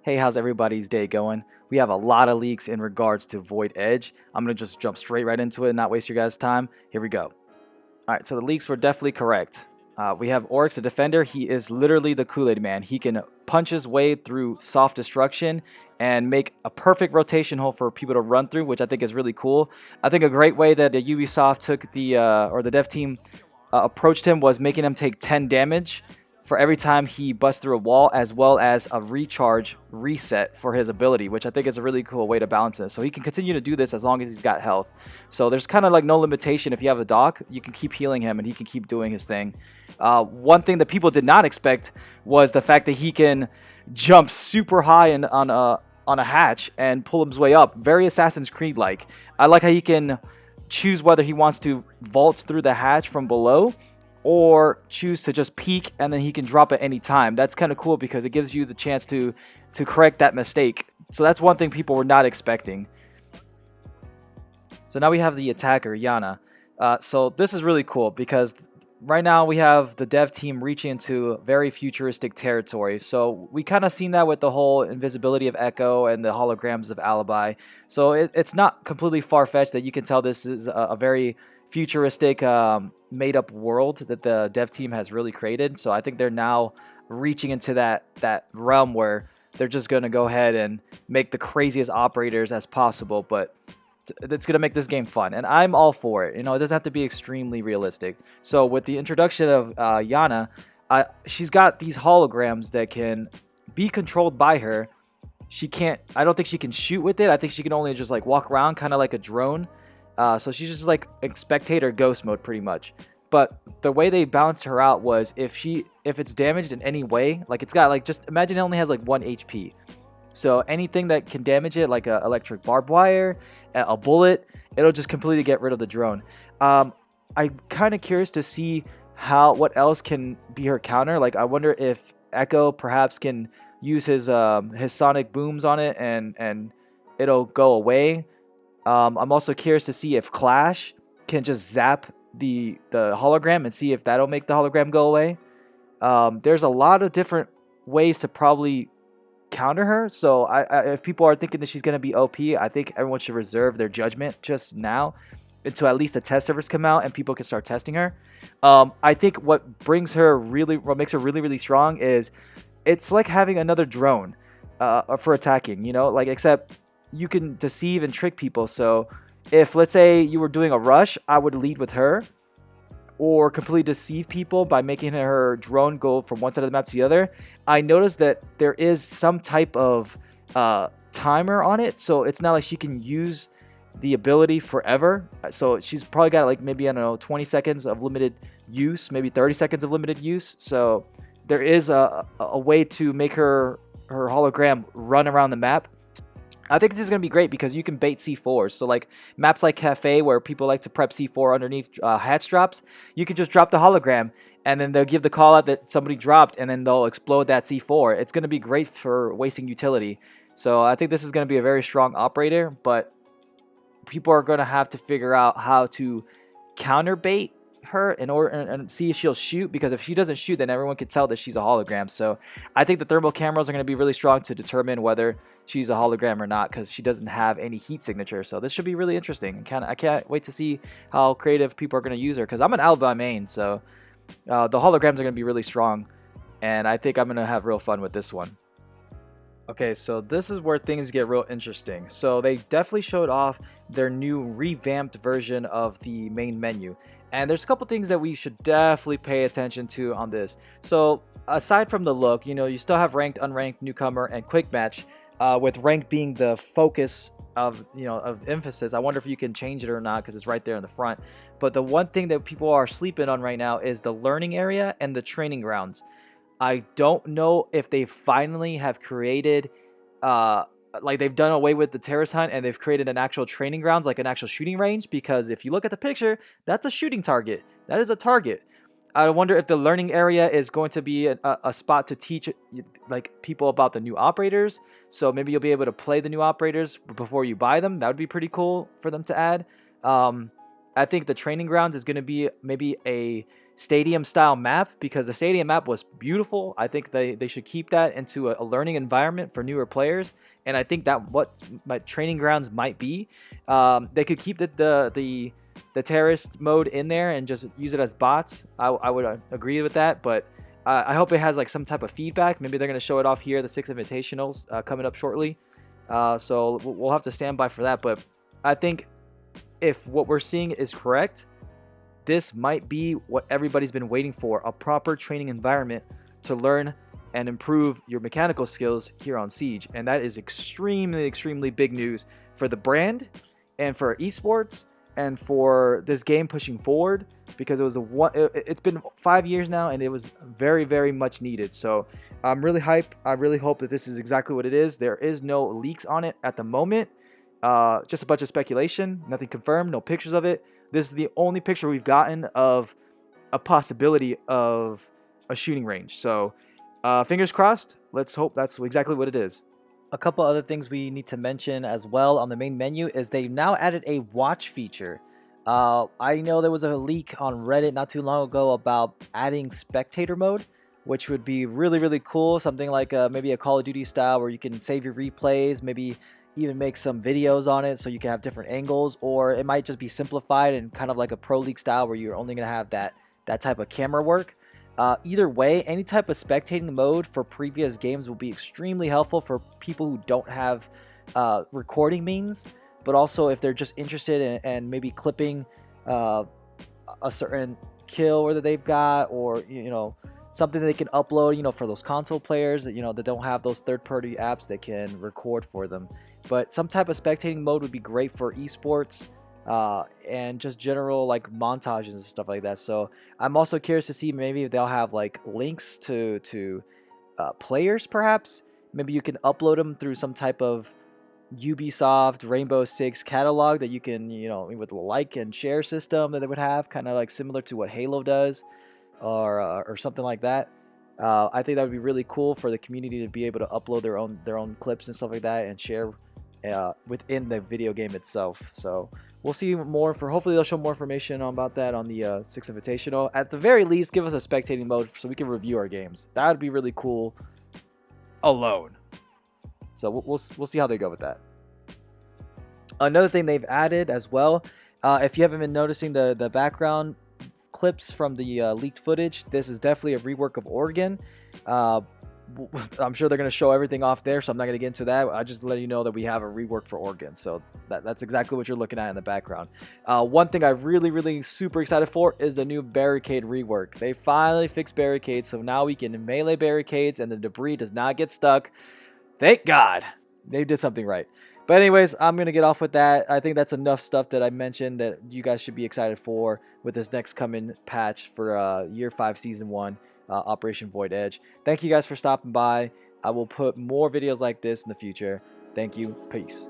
Hey, how's everybody's day going? We have a lot of leaks in regards to Void Edge. I'm going to just jump straight right into it and not waste your guys' time. Here we go. Alright, so the leaks were definitely correct. We have Oryx, a defender. He is literally the Kool-Aid man. He can punch his way through soft destruction and make a perfect rotation hole for people to run through, which I think is really cool. I think a great way that Ubisoft took the dev team approached him was making him take 10 damage for every time he busts through a wall, as well as a recharge reset for his ability, which I think is a really cool way to balance it. So he can continue to do this as long as he's got health. So there's kind of like no limitation. If you have a doc, you can keep healing him and he can keep doing his thing. One thing that people did not expect was the fact that he can jump super high on a hatch and pull his way up. Very Assassin's Creed-like. I like how he can choose whether he wants to vault through the hatch from below or choose to just peek and then he can drop at any time. That's kind of cool because it gives you the chance to correct that mistake. So that's one thing people were not expecting. So now we have the attacker, Iana. So this is really cool because right now we have the dev team reaching into very futuristic territory. So we kind of seen that with the whole invisibility of Echo and the holograms of Alibi. So it's not completely far-fetched that you can tell this is a very futuristic made-up world that the dev team has really created. So I think they're now reaching into that realm where they're just going to go ahead and make the craziest operators as possible, but it's going to make this game fun, and I'm all for it. You know, it doesn't have to be extremely realistic. So with the introduction of Iana, she's got these holograms that can be controlled by her. I don't think she can shoot with it. I think she can only just like walk around kind of like a drone. So she's just like a spectator ghost mode pretty much. But the way they balanced her out was if it's damaged in any way, like it's got like, just imagine it only has like 1 HP. So anything that can damage it, like a electric barbed wire, a bullet, it'll just completely get rid of the drone. I'm kind of curious to see what else can be her counter. Like I wonder if Echo perhaps can use his sonic booms on it and it'll go away. I'm also curious to see if Clash can just zap the hologram and see if that'll make the hologram go away. There's a lot of different ways to probably counter her. So if people are thinking that she's going to be OP, I think everyone should reserve their judgment just now until at least the test servers come out and people can start testing her. I think what makes her really, really strong is it's like having another drone for attacking, you know, like except you can deceive and trick people. So if, let's say, you were doing a rush, I would lead with her or completely deceive people by making her drone go from one side of the map to the other. I noticed that there is some type of timer on it, so it's not like she can use the ability forever. So she's probably got like maybe, I don't know, 20 seconds of limited use, maybe 30 seconds of limited use. So there is a way to make her hologram run around the map. I think this is going to be great because you can bait C4s. So like maps like Cafe where people like to prep C4 underneath hatch drops, you can just drop the hologram and then they'll give the call out that somebody dropped and then they'll explode that C4. It's going to be great for wasting utility. So I think this is going to be a very strong operator, but people are going to have to figure out how to counter bait her in order and see if she'll shoot, because if she doesn't shoot, then everyone can tell that she's a hologram. So I think the thermal cameras are going to be really strong to determine whether she's a hologram or not, because she doesn't have any heat signature. So this should be really interesting. I can't wait to see how creative people are going to use her, because I'm an Alibi main, so the holograms are going to be really strong, and I think I'm going to have real fun with this one. Okay, so this is where things get real interesting. So they definitely showed off their new revamped version of the main menu. And there's a couple things that we should definitely pay attention to on this. So aside from the look, you know, you still have ranked, unranked, newcomer, and quick match, with rank being the focus of emphasis. I wonder if you can change it or not, because it's right there in the front. But the one thing that people are sleeping on right now is the learning area and the training grounds. I don't know if they finally have created, like they've done away with the terrorist hunt and they've created an actual training grounds, like an actual shooting range, because if you look at the picture, that's a shooting target. That is a target. I wonder if the learning area is going to be a spot to teach like people about the new operators. So maybe you'll be able to play the new operators before you buy them. That would be pretty cool for them to add. I think the training grounds is going to be maybe a stadium style map, because the stadium map was beautiful. I think they should keep that into a learning environment for newer players, and I think that what my training grounds might be. They could keep the terrorist mode in there and just use it as bots. I would agree with that, but I hope it has like some type of feedback. Maybe they're going to show it off here, the 6 Invitationals coming up shortly. So we'll have to stand by for that. But I think if what we're seeing is correct, this might be what everybody's been waiting for, a proper training environment to learn and improve your mechanical skills here on Siege. And that is extremely, extremely big news for the brand and for esports and for this game pushing forward, because it's been 5 years now and it was very, very much needed. So I'm really hyped. I really hope that this is exactly what it is. There is no leaks on it at the moment. Just a bunch of speculation, nothing confirmed, no pictures of it. This is the only picture we've gotten of a possibility of a shooting range. So fingers crossed. Let's hope that's exactly what it is. A couple other things we need to mention as well on the main menu is they now added a watch feature. I know there was a leak on Reddit not too long ago about adding Spectator Mode, which would be really, really cool. Something like maybe a Call of Duty style where you can save your replays, maybe even make some videos on it so you can have different angles, or it might just be simplified and kind of like a Pro League style where you're only going to have that type of camera work. Either way, any type of spectating mode for previous games will be extremely helpful for people who don't have recording means, but also if they're just interested in maybe clipping a certain kill that they've got, or something that they can upload, for those console players that that don't have those third-party apps that can record for them. But some type of spectating mode would be great for esports. And just general like montages and stuff like that. So I'm also curious to see maybe if they'll have like links to players, perhaps. Maybe you can upload them through some type of Ubisoft Rainbow Six catalog that you can, with a like and share system that they would have, kind of like similar to what Halo does, or something like that. I think that would be really cool for the community to be able to upload their own clips and stuff like that and share within the video game itself. So we'll see more. Hopefully they'll show more information about that on the 6 Invitational. At the very least, give us a spectating mode so we can review our games. That would be really cool alone. So we'll see how they go with that. Another thing they've added as well, if you haven't been noticing the background clips from the leaked footage, this is definitely a rework of Oregon. I'm sure they're going to show everything off there, so I'm not going to get into that. I just let you know that we have a rework for Oregon, so that's exactly what you're looking at in the background. One thing I'm really, really super excited for is the new barricade rework. They finally fixed barricades, so now we can melee barricades and the debris does not get stuck. Thank God. They did something right. But anyways, I'm going to get off with that. I think that's enough stuff that I mentioned that you guys should be excited for with this next coming patch for Year 5 Season 1. Operation Void Edge. Thank you guys for stopping by. I will put more videos like this in the future. Thank you. Peace.